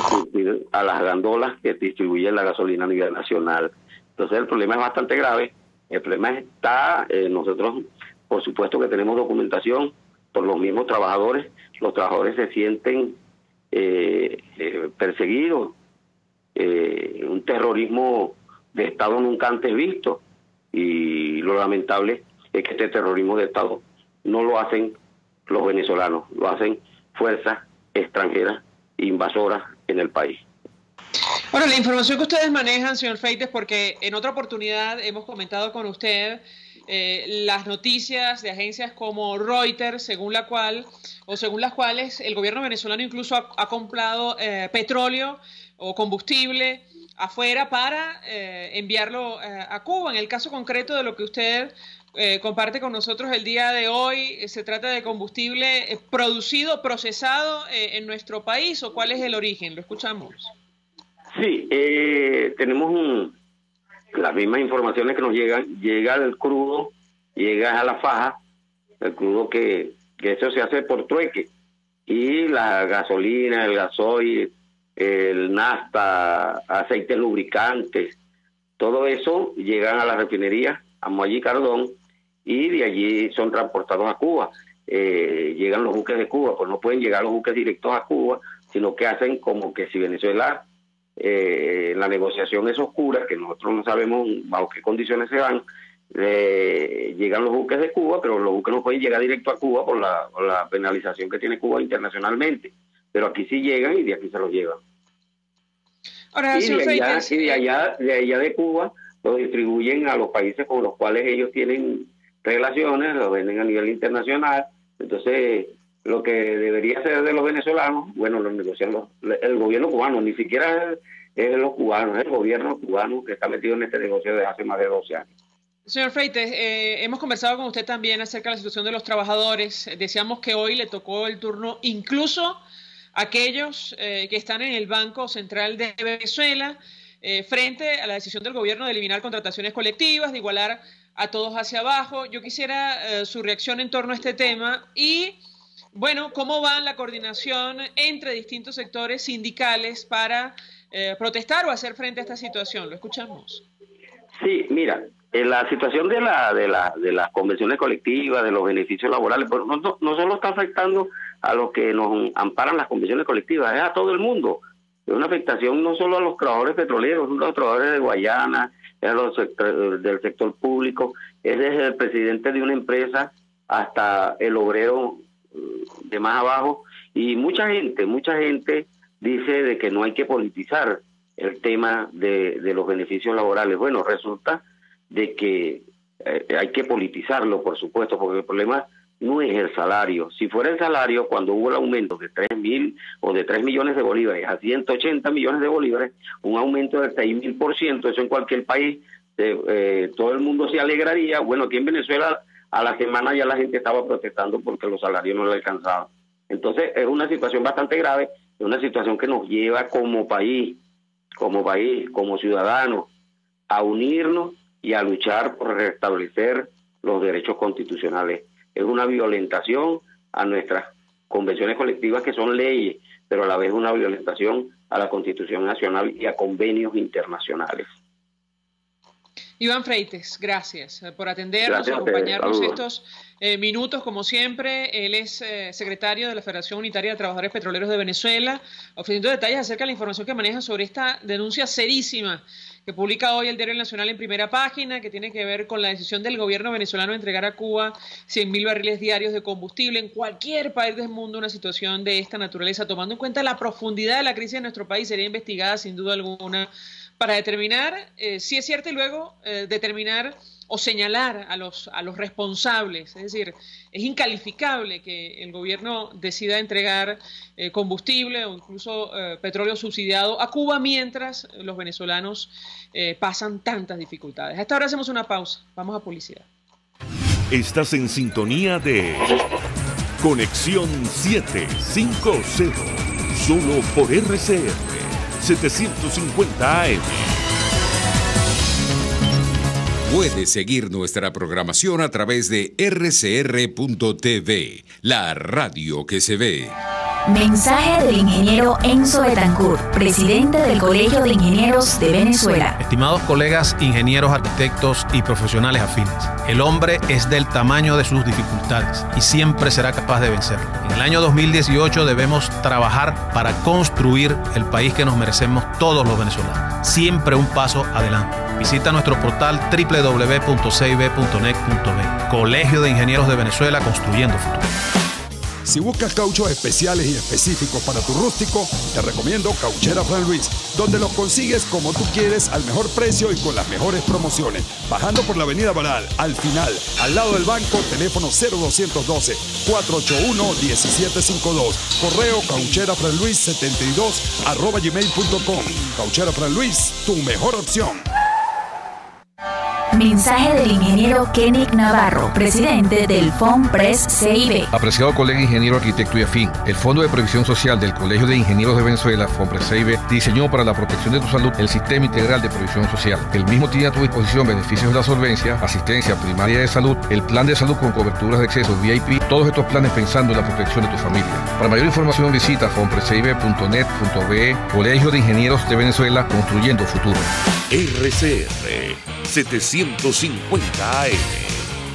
surtir a las gandolas que distribuyen la gasolina a nivel nacional. Entonces el problema es bastante grave. El problema está, nosotros por supuesto que tenemos documentación por los mismos trabajadores. Los trabajadores se sienten perseguidos, un terrorismo de Estado nunca antes visto, y lo lamentable es que este terrorismo de Estado no lo hacen los venezolanos, lo hacen fuerzas extranjeras invasoras en el país. Bueno, la información que ustedes manejan, señor Freites, porque en otra oportunidad hemos comentado con usted las noticias de agencias como Reuters, según las cuales el gobierno venezolano incluso ha comprado petróleo o combustible afuera para enviarlo a Cuba. En el caso concreto de lo que usted comparte con nosotros el día de hoy, ¿se trata de combustible producido, procesado en nuestro país, o cuál es el origen? Lo escuchamos. Sí, tenemos las mismas informaciones que nos llegan. Llega el crudo, llega a la faja, el crudo que eso se hace por trueque, y la gasolina, el gasoil, el nafta, aceites lubricantes, todo eso llegan a la refinería a Mollí Cardón, y de allí son transportados a Cuba. Llegan los buques de Cuba, pues no pueden llegar los buques directos a Cuba, sino que hacen como que si Venezuela, la negociación es oscura, que nosotros no sabemos bajo qué condiciones se van, llegan los buques de Cuba, pero los buques no pueden llegar directo a Cuba por la penalización que tiene Cuba internacionalmente, pero aquí sí llegan y de aquí se los llevan. Ahora, y de allá de Cuba lo distribuyen a los países con los cuales ellos tienen relaciones, lo venden a nivel internacional. Entonces, lo que debería ser de los venezolanos, bueno, lo negocian el gobierno cubano, ni siquiera es los cubanos, es el gobierno cubano que está metido en este negocio desde hace más de 12 años. Señor Freites, hemos conversado con usted también acerca de la situación de los trabajadores. Decíamos que hoy le tocó el turno incluso a aquellos que están en el Banco Central de Venezuela, frente a la decisión del gobierno de eliminar contrataciones colectivas, de igualar a todos hacia abajo. Yo quisiera su reacción en torno a este tema y, bueno, cómo va la coordinación entre distintos sectores sindicales para protestar o hacer frente a esta situación. Lo escuchamos. Sí, mira, la situación de las convenciones colectivas, de los beneficios laborales, pues no solo está afectando a los que nos amparan las convenciones colectivas, es a todo el mundo. Es una afectación no solo a los trabajadores petroleros, a los trabajadores de Guayana, es a los del sector público, es desde el presidente de una empresa hasta el obrero de más abajo, y mucha gente dice de que no hay que politizar el tema de los beneficios laborales. Bueno, resulta de que hay que politizarlo, por supuesto, porque el problema no es el salario. Si fuera el salario, cuando hubo el aumento de 3.000 o de 3 millones de bolívares a 180 millones de bolívares, un aumento del 6.000%, eso en cualquier país, todo el mundo se alegraría. Bueno, aquí en Venezuela a la semana ya la gente estaba protestando porque los salarios no le alcanzaban. Entonces es una situación bastante grave, es una situación que nos lleva como país, como ciudadanos, a unirnos y a luchar por restablecer los derechos constitucionales. Es una violentación a nuestras convenciones colectivas, que son leyes, pero a la vez una violentación a la Constitución Nacional y a convenios internacionales. Iván Freites, gracias por atendernos, acompañarnos estos minutos, como siempre. Él es secretario de la Federación Unitaria de Trabajadores Petroleros de Venezuela, ofreciendo detalles acerca de la información que maneja sobre esta denuncia serísima que publica hoy el Diario Nacional en primera página, que tiene que ver con la decisión del gobierno venezolano de entregar a Cuba 100.000 barriles diarios de combustible. En cualquier país del mundo una situación de esta naturaleza, tomando en cuenta la profundidad de la crisis de nuestro país, sería investigada sin duda alguna para determinar si es cierto y luego determinar o señalar a los responsables. Es decir, es incalificable que el gobierno decida entregar combustible o incluso petróleo subsidiado a Cuba mientras los venezolanos pasan tantas dificultades. A esta hora hacemos una pausa. Vamos a publicidad. Estás en sintonía de Conexión 750, solo por RCR 750 AM. Puedes seguir nuestra programación a través de rcr.tv, la radio que se ve. Mensaje del ingeniero Enzo Betancourt, presidente del Colegio de Ingenieros de Venezuela. Estimados colegas, ingenieros, arquitectos y profesionales afines, el hombre es del tamaño de sus dificultades y siempre será capaz de vencerlo. En el año 2018 debemos trabajar para construir el país que nos merecemos todos los venezolanos. Siempre un paso adelante. Visita nuestro portal www.cib.net.be. Colegio de Ingenieros de Venezuela, construyendo futuro. Si buscas cauchos especiales y específicos para tu rústico, te recomiendo Cauchera Fran Luis, donde los consigues como tú quieres, al mejor precio y con las mejores promociones. Bajando por la avenida Baral, al final, al lado del banco, teléfono 0212-481-1752. Correo caucherafranluis72@gmail.com. Cauchera Fran Luis, tu mejor opción. Mensaje del ingeniero Kenick Navarro, presidente del FOMPRES CIB. Apreciado colega ingeniero, arquitecto y afín, el Fondo de Previsión Social del Colegio de Ingenieros de Venezuela, FOMPRES CIB, diseñó para la protección de tu salud el Sistema Integral de Previsión Social. El mismo tiene a tu disposición beneficios de la solvencia, asistencia primaria de salud, el plan de salud con coberturas de acceso VIP, todos estos planes pensando en la protección de tu familia. Para mayor información visita fomprescib.net.be, Colegio de Ingenieros de Venezuela, construyendo futuro. RCR 750 AM,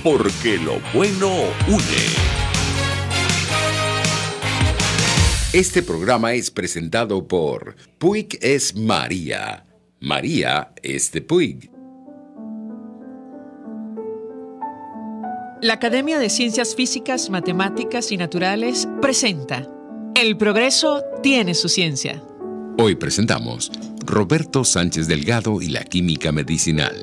porque lo bueno une. Este programa es presentado por Puig es María. María es de Puig. La Academia de Ciencias Físicas, Matemáticas y Naturales presenta El progreso tiene su ciencia. Hoy presentamos Roberto Sánchez Delgado y la química medicinal.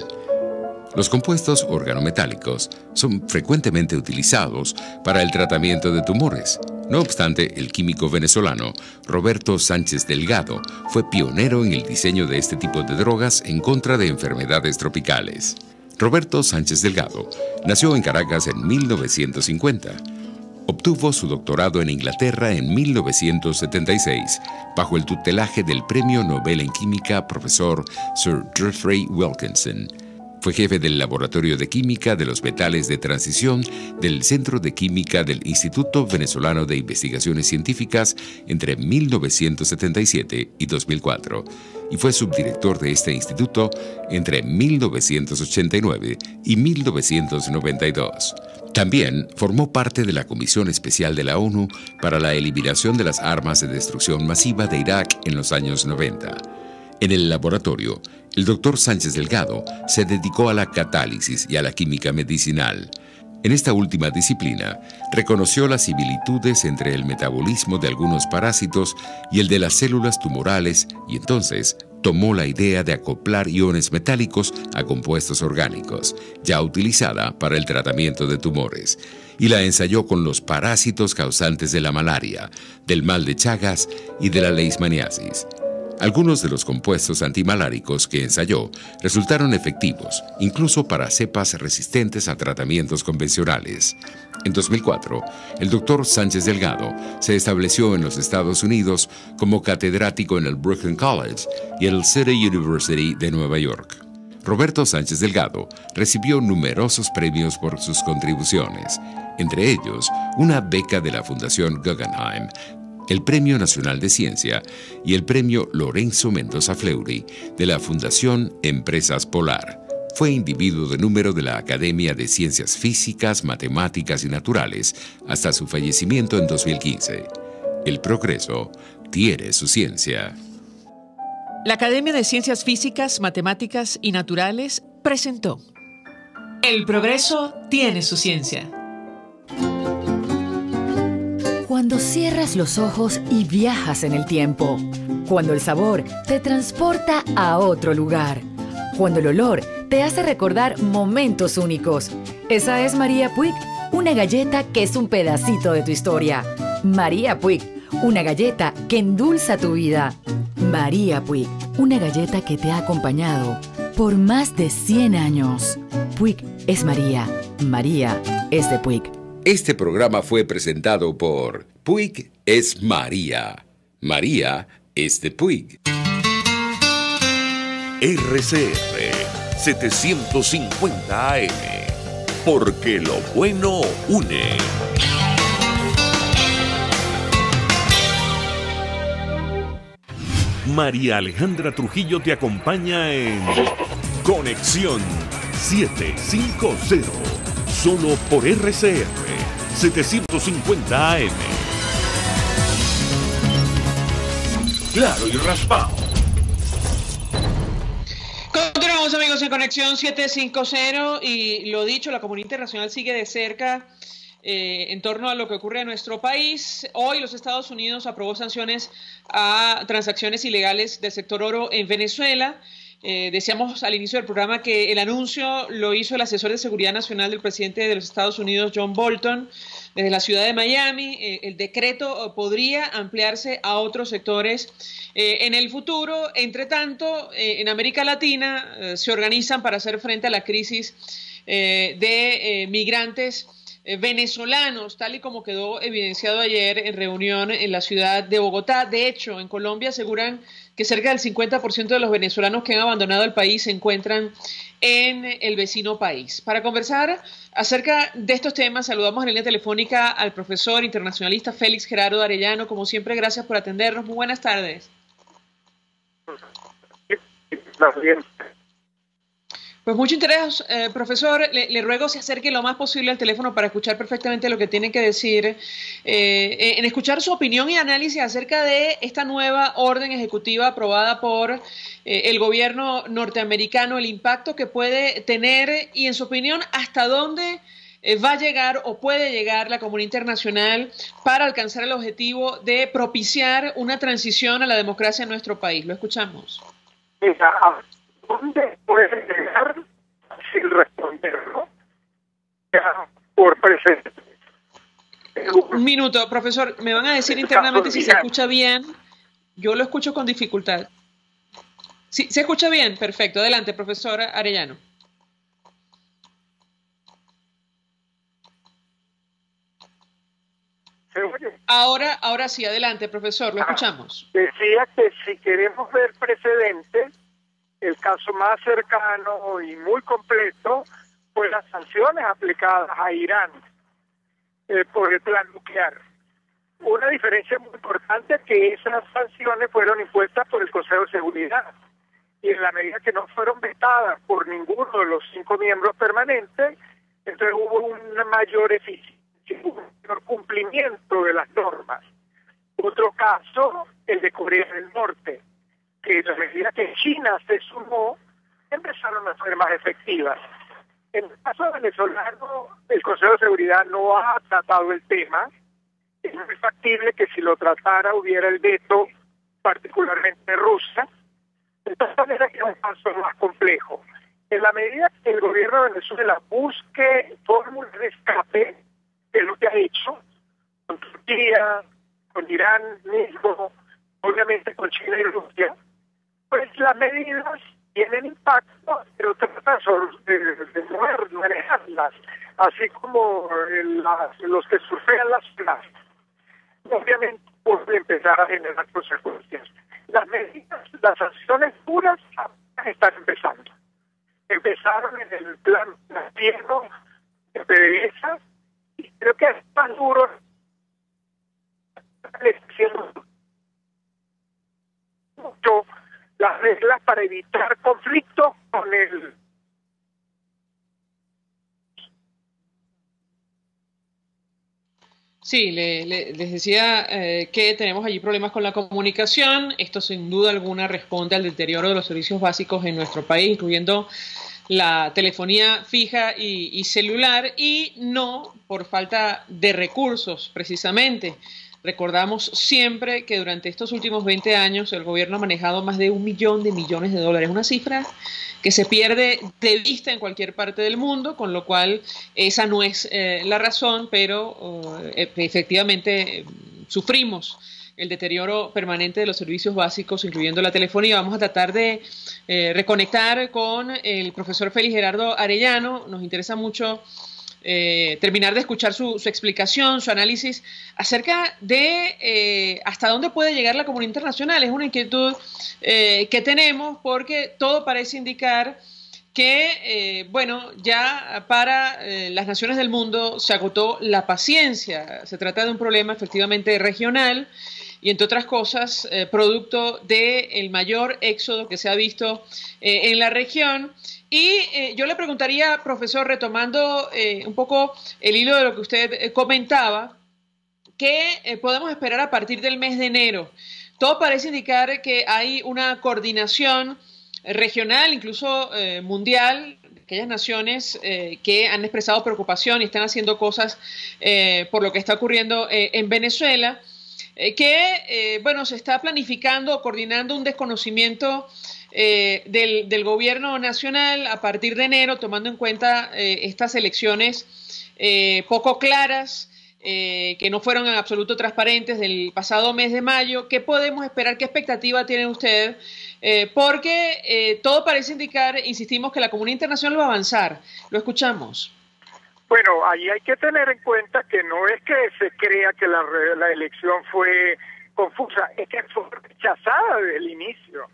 Los compuestos organometálicos son frecuentemente utilizados para el tratamiento de tumores. No obstante, el químico venezolano Roberto Sánchez Delgado fue pionero en el diseño de este tipo de drogas en contra de enfermedades tropicales. Roberto Sánchez Delgado nació en Caracas en 1950. Obtuvo su doctorado en Inglaterra en 1976, bajo el tutelaje del Premio Nobel en Química profesor Sir Geoffrey Wilkinson. Fue jefe del Laboratorio de Química de los Metales de Transición del Centro de Química del Instituto Venezolano de Investigaciones Científicas entre 1977 y 2004, y fue subdirector de este instituto entre 1989 y 1992. También formó parte de la Comisión Especial de la ONU para la eliminación de las armas de destrucción masiva de Irak en los años 90. En el laboratorio, el doctor Sánchez Delgado se dedicó a la catálisis y a la química medicinal. En esta última disciplina, reconoció las similitudes entre el metabolismo de algunos parásitos y el de las células tumorales y entonces tomó la idea de acoplar iones metálicos a compuestos orgánicos, ya utilizada para el tratamiento de tumores, y la ensayó con los parásitos causantes de la malaria, del mal de Chagas y de la leishmaniasis. Algunos de los compuestos antimaláricos que ensayó resultaron efectivos, incluso para cepas resistentes a tratamientos convencionales. En 2004, el Dr. Sánchez Delgado se estableció en los Estados Unidos como catedrático en el Brooklyn College y el City University de Nueva York. Roberto Sánchez Delgado recibió numerosos premios por sus contribuciones, entre ellos una beca de la Fundación Guggenheim, el Premio Nacional de Ciencia y el Premio Lorenzo Mendoza Fleury de la Fundación Empresas Polar. Fue individuo de número de la Academia de Ciencias Físicas, Matemáticas y Naturales hasta su fallecimiento en 2015. El progreso tiene su ciencia. La Academia de Ciencias Físicas, Matemáticas y Naturales presentó El progreso tiene su ciencia. Cuando cierras los ojos y viajas en el tiempo. Cuando el sabor te transporta a otro lugar. Cuando el olor te hace recordar momentos únicos. Esa es María Puig, una galleta que es un pedacito de tu historia. María Puig, una galleta que endulza tu vida. María Puig, una galleta que te ha acompañado por más de 100 años. Puig es María. María es de Puig. Este programa fue presentado por Puig es María. María es de Puig. RCR 750 AM. Porque lo bueno une. María Alejandra Trujillo te acompaña en Conexión 750. Solo por RCR 750 AM. Claro y raspado. Continuamos, amigos, en Conexión 750 y lo dicho, la comunidad internacional sigue de cerca en torno a lo que ocurre en nuestro país. Hoy los Estados Unidos aprobó sanciones a transacciones ilegales del sector oro en Venezuela. Decíamos al inicio del programa que el anuncio lo hizo el asesor de seguridad nacional del presidente de los Estados Unidos, John Bolton, desde la ciudad de Miami. El decreto podría ampliarse a otros sectores en el futuro. Entre tanto, en América Latina se organizan para hacer frente a la crisis de migrantes venezolanos, tal y como quedó evidenciado ayer en reunión en la ciudad de Bogotá. De hecho, en Colombia aseguran que cerca del 50% de los venezolanos que han abandonado el país se encuentran en el vecino país. Para conversar acerca de estos temas, saludamos en la línea telefónica al profesor internacionalista Félix Gerardo Arellano. Como siempre, gracias por atendernos. Muy buenas tardes. Pues mucho interés, profesor. Le ruego se acerque lo más posible al teléfono para escuchar perfectamente lo que tiene que decir, en escuchar su opinión y análisis acerca de esta nueva orden ejecutiva aprobada por el gobierno norteamericano, el impacto que puede tener y, en su opinión, hasta dónde va a llegar o puede llegar la comunidad internacional para alcanzar el objetivo de propiciar una transición a la democracia en nuestro país. Lo escuchamos. ¿Dónde puede llegar sin responderlo? Por presente. Un minuto, profesor. Me van a decir internamente si se escucha bien. Yo lo escucho con dificultad. Sí, ¿se escucha bien? Perfecto. Adelante, profesor Arellano. Ahora sí, adelante, profesor. Lo escuchamos. Decía que si queremos ver precedentes, el caso más cercano y muy completo fue las sanciones aplicadas a Irán por el plan nuclear. Una diferencia muy importante es que esas sanciones fueron impuestas por el Consejo de Seguridad y en la medida que no fueron vetadas por ninguno de los 5 miembros permanentes, entonces hubo una mayor eficiencia, un mayor cumplimiento de las normas. Otro caso, el de Corea del Norte, que a medida que China se sumó, empezaron a ser más efectivas. En el caso venezolano, el Consejo de Seguridad no ha tratado el tema. Es muy factible que si lo tratara hubiera el veto, particularmente de Rusia, De tal manera que es un paso más complejo. En la medida que el gobierno de Venezuela busque fórmulas de escape, que es lo que ha hecho con Turquía, con Irán mismo, obviamente con China y Rusia, pues las medidas tienen impacto, pero tratan de manejarlas, así como los que surfean las olas. Obviamente puede empezar a generar consecuencias. Las medidas, las sanciones duras están empezando. Empezaron en el plan financiero de PDVSA y creo que es más duro mucho las reglas para evitar conflictos con el Sí, les decía que tenemos allí problemas con la comunicación. Esto sin duda alguna responde al deterioro de los servicios básicos en nuestro país, incluyendo la telefonía fija y celular, y no por falta de recursos precisamente. Recordamos siempre que durante estos últimos 20 años el gobierno ha manejado más de 1 millón de millones de dólares, una cifra que se pierde de vista en cualquier parte del mundo, con lo cual esa no es la razón, pero efectivamente sufrimos el deterioro permanente de los servicios básicos, incluyendo la telefonía. Vamos a tratar de reconectar con el profesor Félix Gerardo Arellano. Nos interesa mucho terminar de escuchar su explicación, su análisis acerca de hasta dónde puede llegar la comunidad internacional. Es una inquietud que tenemos, porque todo parece indicar que, bueno, ya para las naciones del mundo se agotó la paciencia. Se trata de un problema efectivamente regional y, entre otras cosas, producto del mayor éxodo que se ha visto en la región. Y yo le preguntaría, profesor, retomando un poco el hilo de lo que usted comentaba, ¿qué podemos esperar a partir del mes de enero? Todo parece indicar que hay una coordinación regional, incluso mundial, de aquellas naciones que han expresado preocupación y están haciendo cosas por lo que está ocurriendo en Venezuela, que, bueno, se está planificando o coordinando un desconocimiento del gobierno nacional a partir de enero, tomando en cuenta estas elecciones poco claras, que no fueron en absoluto transparentes del pasado mes de mayo. ¿Qué podemos esperar? ¿Qué expectativa tiene usted? Porque todo parece indicar, insistimos, que la comunidad internacional va a avanzar. Lo escuchamos. Bueno, ahí hay que tener en cuenta que no es que se crea que la elección fue confusa, es que fue rechazada desde el inicio.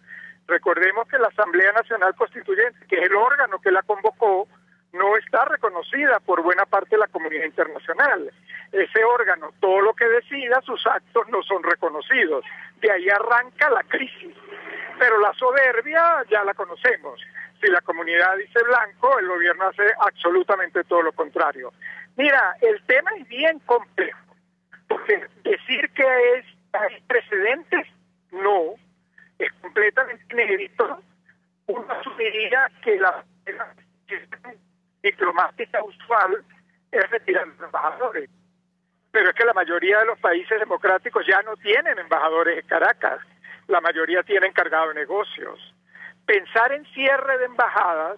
Recordemos que la Asamblea Nacional Constituyente, que es el órgano que la convocó, no está reconocida por buena parte de la comunidad internacional. Ese órgano, todo lo que decida, sus actos no son reconocidos. De ahí arranca la crisis. Pero la soberbia ya la conocemos. Si la comunidad dice blanco, el gobierno hace absolutamente todo lo contrario. Mira, el tema es bien complejo. Porque decir que hay precedentes, no. Es completamente inédito. Uno asumiría que la diplomática usual es retirar los embajadores. Pero es que la mayoría de los países democráticos ya no tienen embajadores en Caracas. La mayoría tienen encargado de negocios. Pensar en cierre de embajadas,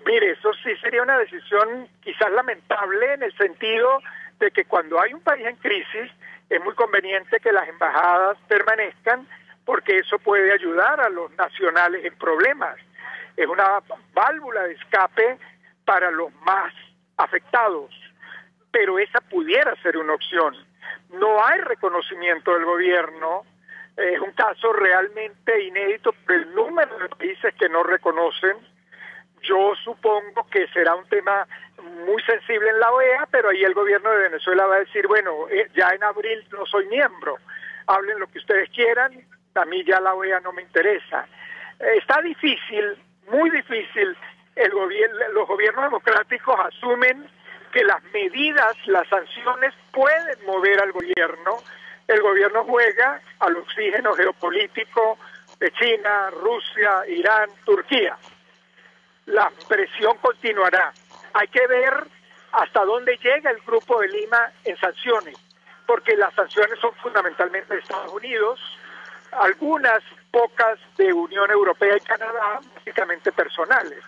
mire, eso sí sería una decisión quizás lamentable, en el sentido de que cuando hay un país en crisis es muy conveniente que las embajadas permanezcan, porque eso puede ayudar a los nacionales en problemas. Es una válvula de escape para los más afectados, pero esa pudiera ser una opción. No hay reconocimiento del gobierno. Es un caso realmente inédito por el número de países que no reconocen. Yo supongo que será un tema muy sensible en la OEA, pero ahí el gobierno de Venezuela va a decir, bueno, ya en abril no soy miembro, hablen lo que ustedes quieran, a mí ya la OEA no me interesa. Está difícil, muy difícil. Los gobiernos democráticos asumen que las medidas, las sanciones pueden mover al gobierno. El gobierno juega al oxígeno geopolítico de China, Rusia, Irán, Turquía. La presión continuará. Hay que ver hasta dónde llega el Grupo de Lima en sanciones, porque las sanciones son fundamentalmente de Estados Unidos, algunas pocas de Unión Europea y Canadá, básicamente personales.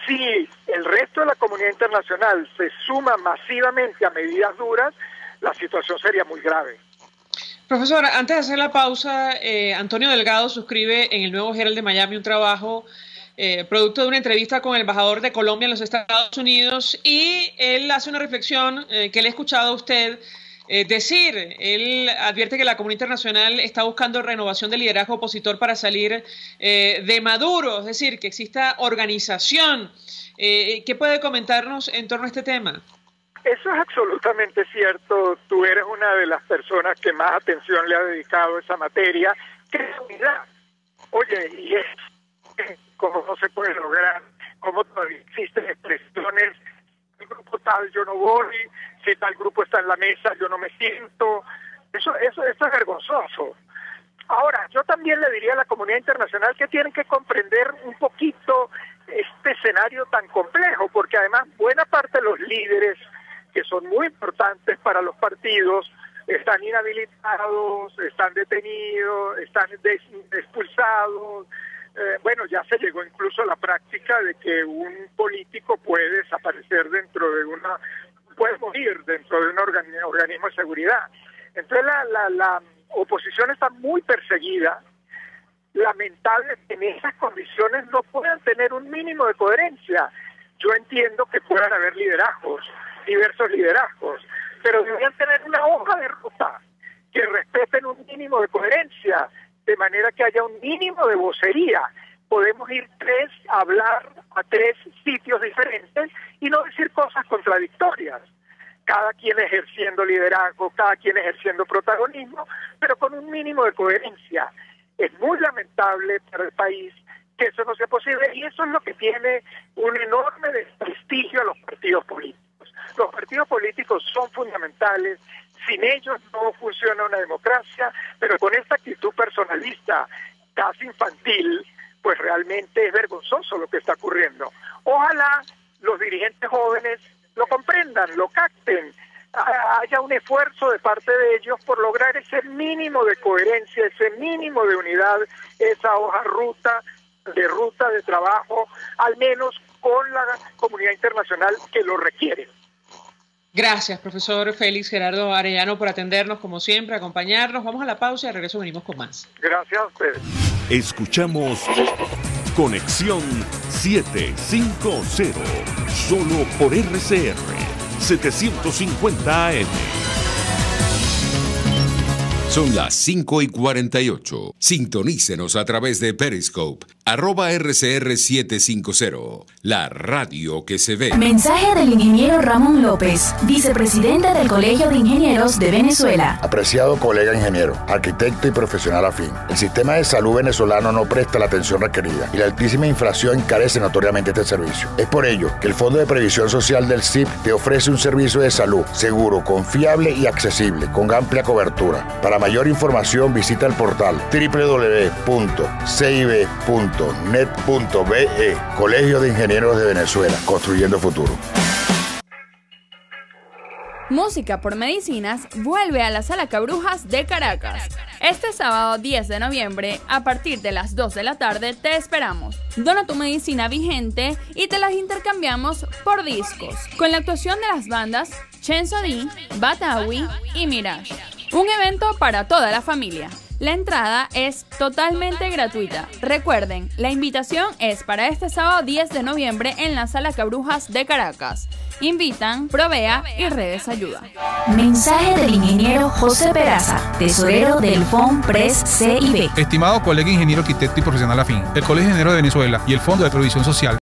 Si el resto de la comunidad internacional se suma masivamente a medidas duras, la situación sería muy grave. Profesor, antes de hacer la pausa, Antonio Delgado suscribe en el Nuevo Herald de Miami un trabajo producto de una entrevista con el embajador de Colombia en los Estados Unidos, y él hace una reflexión que le he escuchado a usted decir. Él advierte que la comunidad internacional está buscando renovación del liderazgo opositor para salir de Maduro, es decir, que exista organización. ¿Qué puede comentarnos en torno a este tema? Eso es absolutamente cierto. Tú eres una de las personas que más atención le ha dedicado a esa materia. ¿Qué es unidad? Oye, y es cómo no se puede lograr, cómo todavía existen expresiones: el grupo tal yo no voy, si tal grupo está en la mesa yo no me siento. Eso es vergonzoso. Ahora, yo también le diría a la comunidad internacional que tienen que comprender un poquito este escenario tan complejo, porque además buena parte de los líderes, que son muy importantes para los partidos, están inhabilitados, están detenidos, están expulsados. Bueno, ya se llegó incluso a la práctica de que un político puede desaparecer puede morir dentro de un organismo de seguridad. Entonces la oposición está muy perseguida. Lamentable que en esas condiciones no puedan tener un mínimo de coherencia. Yo entiendo que puedan haber diversos liderazgos, pero deberían tener una hoja de ruta que respeten un mínimo de coherencia, de manera que haya un mínimo de vocería. Podemos ir a hablar a tres sitios diferentes y no decir cosas contradictorias. Cada quien ejerciendo liderazgo, cada quien ejerciendo protagonismo, pero con un mínimo de coherencia. Es muy lamentable para el país que eso no sea posible, y eso es lo que tiene un enorme desprestigio a los partidos políticos. Los partidos políticos son fundamentales, sin ellos no funciona una democracia, pero con esta actitud personalista, casi infantil, pues realmente es vergonzoso lo que está ocurriendo. Ojalá los dirigentes jóvenes lo comprendan, lo capten, haya un esfuerzo de parte de ellos por lograr ese mínimo de coherencia, ese mínimo de unidad, esa hoja de trabajo, al menos con la comunidad internacional que lo requiere. Gracias, profesor Félix Gerardo Arellano, por atendernos, como siempre, acompañarnos. Vamos a la pausa y al regreso venimos con más. Gracias a ustedes. Escuchamos Conexión 750, solo por RCR 750 AM. Son las 5:48. Sintonícenos a través de Periscope, @RCR750, la radio que se ve. Mensaje del ingeniero Ramón López, vicepresidente del Colegio de Ingenieros de Venezuela. Apreciado colega ingeniero, arquitecto y profesional afín, el sistema de salud venezolano no presta la atención requerida y la altísima inflación encarece notoriamente este servicio. Es por ello que el Fondo de Previsión Social del CIP te ofrece un servicio de salud seguro, confiable y accesible, con amplia cobertura. Para mayor información visita el portal www.cib.net.be. Colegio de Ingenieros de Venezuela, construyendo futuro. Música por Medicinas vuelve a la Sala Cabrujas de Caracas. Este sábado 10 de noviembre, a partir de las 2 de la tarde, te esperamos. Dona tu medicina vigente y te las intercambiamos por discos, con la actuación de las bandas Chenzo D, Batawi y Mirage. Un evento para toda la familia. La entrada es totalmente gratuita. Recuerden, la invitación es para este sábado 10 de noviembre en la Sala Cabrujas de Caracas. Invitan Provea y Redes Ayuda. Mensaje del ingeniero José Peraza, tesorero del FOMPRES CIB. Estimado colega ingeniero, arquitecto y profesional afín, el Colegio de Ingenieros de Venezuela y el Fondo de Previsión Social